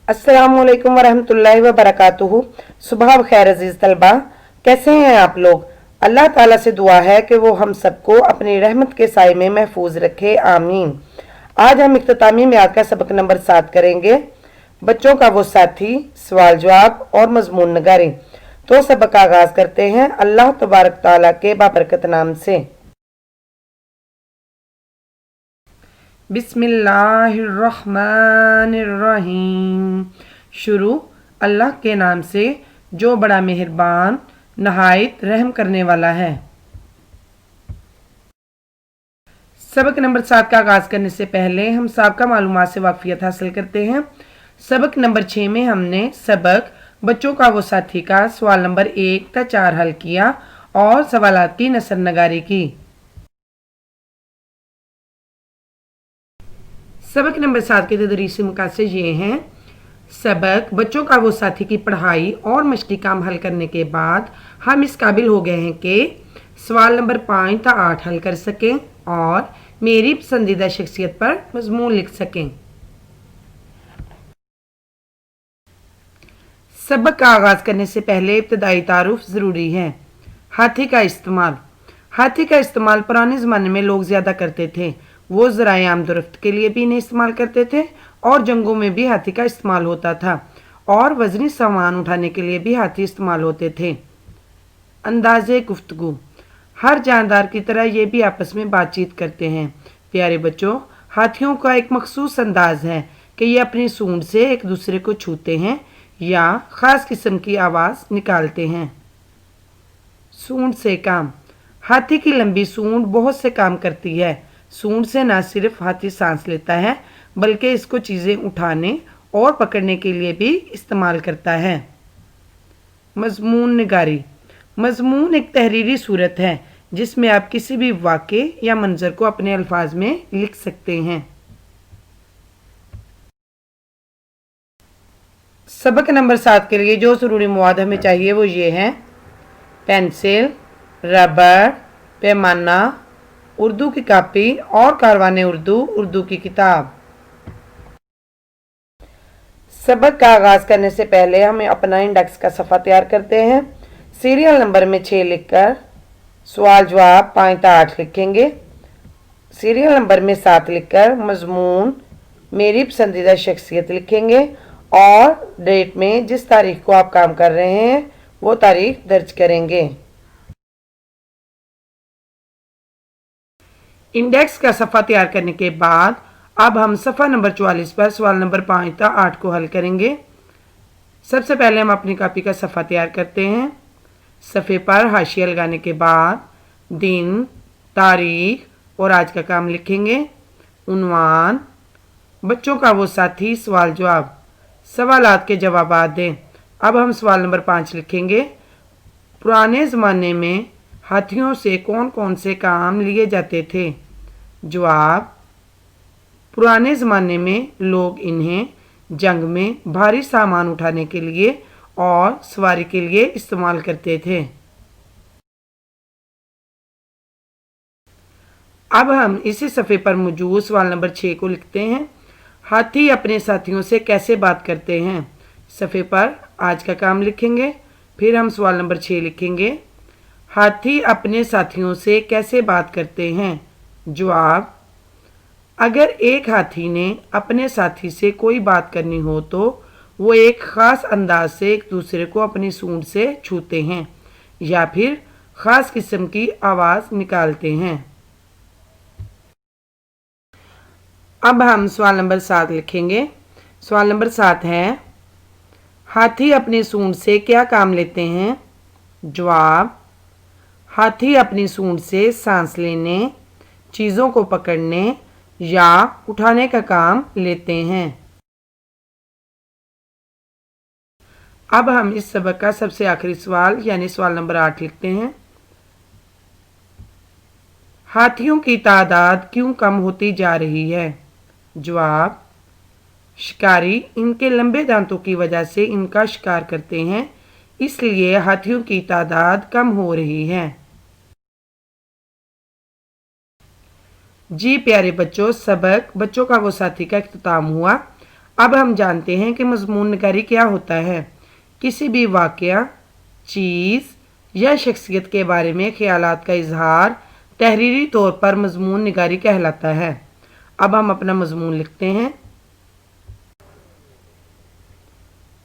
अस्सलामुअलैकुम वरहमतुल्लाहि वबरकातुहू। सुबह खैर अजीज़ तलबा, कैसे हैं आप लोग। अल्लाह ताला से दुआ है कि वो हम सबको अपनी रहमत के साए में महफूज रखे, आमीन। आज हम इख्तितामी मियाद का सबक नंबर 7 करेंगे, बच्चों का वो साथी, सवाल जवाब और मजमून नगारी। तो सबक का आगाज करते हैं अल्लाह तबारक ताला के बाबरकत नाम से। बिस्मिल्लाहिर्रहमानिर्रहीम। शुरू अल्लाह के नाम से जो बड़ा मेहरबान नहायत रहम करने वाला है। सबक नंबर 7 का आगाज करने से पहले हम साबका मालूमात से वाकफियत हासिल करते हैं। सबक नंबर 6 में हमने सबक बच्चों का वो साथी का सवाल नंबर 1 तक 4 हल किया और सवालात की नसर नगारी की। सबक नंबर 7 के तदरीसी मुकासे ये हैं। सबक बच्चों का वो साथी की पढ़ाई और मश्की काम हल करने के बाद हम इस काबिल हो गए हैं कि सवाल नंबर 5 तक 8 हल कर सकें और मेरी पसंदीदा शख्सियत पर मजमून लिख सकें। सबक का आगाज करने से पहले इब्तदाई तारुफ ज़रूरी है। हाथी का इस्तेमाल। हाथी का इस्तेमाल पुराने ज़माने में लोग ज़्यादा करते थे। वो ज़राए आमदोरफ्त के लिए भी इन्हें इस्तेमाल करते थे और जंगों में भी हाथी का इस्तेमाल होता था और वज़नी सामान उठाने के लिए भी हाथी इस्तेमाल होते थे। अंदाज़े गुफ्तगू। हर जानदार की तरह ये भी आपस में बातचीत करते हैं। प्यारे बच्चों, हाथियों का एक मखसूस अंदाज है कि ये अपनी सूंड से एक दूसरे को छूते हैं या ख़ास किस्म की आवाज़ निकालते हैं। सूंड से काम। हाथी की लंबी सूंड बहुत से काम करती है। सूंड से न सिर्फ हाथी सांस लेता है बल्कि इसको चीज़ें उठाने और पकड़ने के लिए भी इस्तेमाल करता है। मजमून निगारी। मजमून एक तहरीरी सूरत है जिसमें आप किसी भी वाक़े या मंजर को अपने अल्फाज में लिख सकते हैं। सबक नंबर 7 के लिए जो ज़रूरी मवाद हमें चाहिए वो ये हैं: पेंसिल, रबड़, पैमाना, उर्दू की कापी और कारवाने उर्दू की किताब। सबक का आगाज करने से पहले हमें अपना इंडेक्स का सफ़ा तैयार करते हैं। सीरियल नंबर में 6 लिखकर सवाल जवाब 5 तक 8 लिखेंगे। सीरियल नंबर में 7 लिखकर मजमून मेरी पसंदीदा शख्सियत लिखेंगे और डेट में जिस तारीख को आप काम कर रहे हैं वो तारीख दर्ज करेंगे। इंडेक्स का सफ़ा तैयार करने के बाद अब हम सफ़ा नंबर 44 पर सवाल नंबर 5 तक 8 को हल करेंगे। सबसे पहले हम अपनी कापी का सफ़ा तैयार करते हैं। सफ़े पर हाशिया लगाने के बाद दिन, तारीख और आज का काम लिखेंगे। उन्वान बच्चों का वो साथी, सवाल जवाब। सवालात के जवाबात दें। अब हम सवाल नंबर 5 लिखेंगे। पुराने ज़माने में हाथियों से कौन कौन से काम लिए जाते थे। जवाब: पुराने ज़माने में लोग इन्हें जंग में भारी सामान उठाने के लिए और सवारी के लिए इस्तेमाल करते थे। अब हम इसी सफ़े पर मौजूद सवाल नंबर 6 को लिखते हैं। हाथी अपने साथियों से कैसे बात करते हैं। सफ़े पर आज का काम लिखेंगे। फिर हम सवाल नंबर 6 लिखेंगे। हाथी अपने साथियों से कैसे बात करते हैं। जवाब: अगर एक हाथी ने अपने साथी से कोई बात करनी हो तो वो एक ख़ास अंदाज से एक दूसरे को अपनी सूंड से छूते हैं या फिर ख़ास किस्म की आवाज़ निकालते हैं। अब हम सवाल नंबर 7 लिखेंगे। सवाल नंबर 7 है: हाथी अपनी सूंड से क्या काम लेते हैं। जवाब: हाथी अपनी सूंड से सांस लेने, चीज़ों को पकड़ने या उठाने का काम लेते हैं। अब हम इस सबक का सबसे आखिरी सवाल यानी सवाल नंबर 8 लिखते हैं। हाथियों की तादाद क्यों कम होती जा रही है। जवाब: शिकारी इनके लंबे दांतों की वजह से इनका शिकार करते हैं, इसलिए हाथियों की तादाद कम हो रही है। जी प्यारे बच्चों, सबक बच्चों का वो साथी का इख्तिताम हुआ। अब हम जानते हैं कि मजमून निगारी क्या होता है। किसी भी वाक़या, चीज़ या शख्सियत के बारे में ख्यालात का इजहार तहरीरी तौर पर मजमून निगारी कहलाता है। अब हम अपना मजमून लिखते हैं।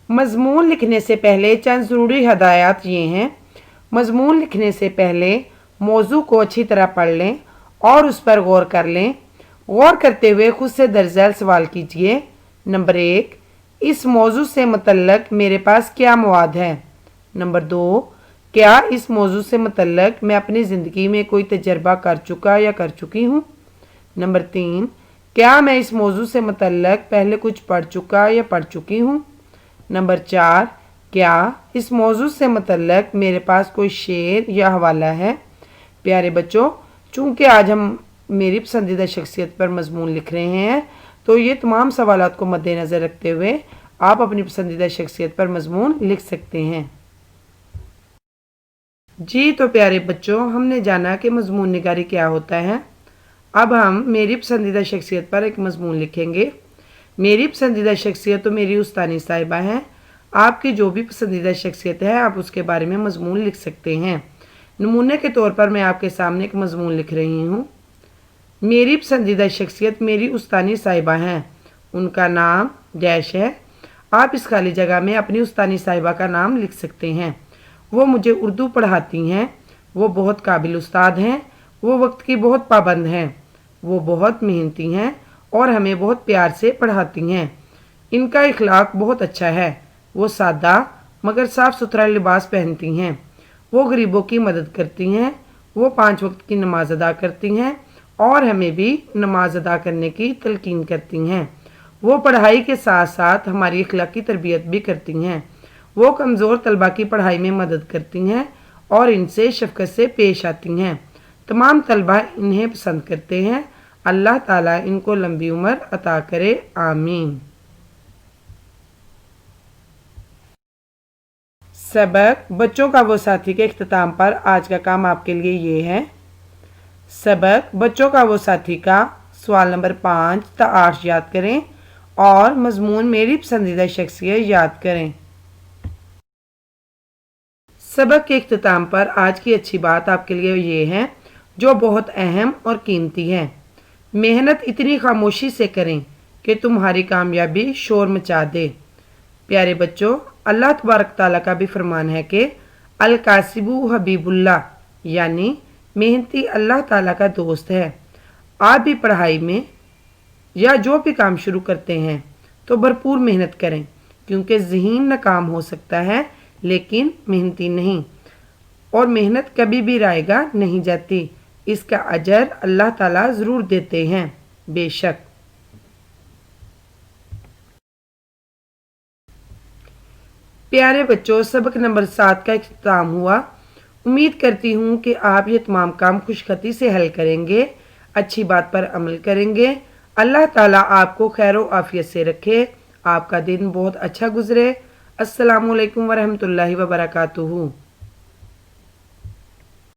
मजमून लिखने से पहले चंद ज़रूरी हदायत ये हैं। मजमून लिखने से पहले मौजू को अच्छी तरह पढ़ लें और उस पर गौर कर लें। गौर करते हुए खुद से दर्ज झैल सवाल कीजिए। नंबर 1, इस मौजू से मुतल्लक मेरे पास क्या मवाद है। नंबर 2, क्या इस मौजू से मुतल्लक मैं अपनी ज़िंदगी में कोई तजर्बा कर चुका या कर चुकी हूँ। नंबर 3, क्या मैं इस मौजू से मुतल्लक पहले कुछ पढ़ चुका या पढ़ चुकी हूँ। नंबर 4, क्या इस मौजू से मुतल्लक मेरे पास कोई शेर या हवाला है। प्यारे बच्चों, चूँकि आज हम मेरी पसंदीदा शख्सियत पर मजमून लिख रहे हैं, तो ये तमाम सवालात को मद्देनज़र रखते हुए आप अपनी पसंदीदा शख्सियत पर मजमून लिख सकते हैं। जी तो प्यारे बच्चों, हमने जाना कि मजमून निगारी क्या होता है। अब हम मेरी पसंदीदा शख्सियत पर एक मजमून लिखेंगे। मेरी पसंदीदा शख्सियत तो मेरी उस्तानी साहिबा हैं। आपकी जो भी पसंदीदा शख्सियत है आप उसके बारे में मजमून लिख सकते हैं। नमूने के तौर पर मैं आपके सामने एक मजमून लिख रही हूँ। मेरी पसंदीदा शख्सियत मेरी उस्तानी साहिबा हैं। उनका नाम डैश है। आप इस खाली जगह में अपनी उस्तानी साहिबा का नाम लिख सकते हैं। वो मुझे उर्दू पढ़ाती हैं। वो बहुत काबिल उस्ताद हैं। वो वक्त की बहुत पाबंद हैं। वो बहुत मेहनती हैं और हमें बहुत प्यार से पढ़ाती हैं। इनका इखलाक बहुत अच्छा है। वो सादा मगर साफ़ सुथरा लिबास पहनती हैं। वो गरीबों की मदद करती हैं। वो 5 वक्त की नमाज अदा करती हैं और हमें भी नमाज अदा करने की तलकीन करती हैं। वो पढ़ाई के साथ साथ हमारी अखलाकी तरबियत भी करती हैं। वो कमज़ोर तलबा की पढ़ाई में मदद करती हैं और इनसे शफ़क़त से पेश आती हैं। तमाम तलबा इन्हें पसंद करते हैं। अल्लाह ताला इनको लंबी उम्र अता करे, आमीन। सबक बच्चों का वो साथी के इख्तिताम पर आज का काम आपके लिए ये है। सबक बच्चों का वो साथी का सवाल नंबर 5 से 8 याद करें और मजमून मेरी पसंदीदा शख्सियत याद करें। सबक के इख्तिताम पर आज की अच्छी बात आपके लिए ये है जो बहुत अहम और कीमती है। मेहनत इतनी खामोशी से करें कि तुम्हारी कामयाबी शोर मचा दे। प्यारे बच्चों, अल्लाह तबारक ताला का भी फरमान है कि अल कासिबु हबीबुल्लाह, यानी मेहनती अल्लाह ताला का दोस्त है। आप भी पढ़ाई में या जो भी काम शुरू करते हैं तो भरपूर मेहनत करें, क्योंकि ज़हीन नाकाम हो सकता है लेकिन मेहनती नहीं, और मेहनत कभी भी रायगा नहीं जाती। इसका अजर अल्लाह ताला ज़रूर देते हैं, बेशक। प्यारे बच्चों, सबक नंबर 7 का इख्तिताम हुआ। उम्मीद करती हूँ कि आप ये तमाम काम खुशखती से हल करेंगे, अच्छी बात पर अमल करेंगे। अल्लाह ताला आपको खैर व आफियत से रखे, आपका दिन बहुत अच्छा गुजरे। अस्सलामु अलैकुम वरहमतुल्लाहि वबरकातुहू।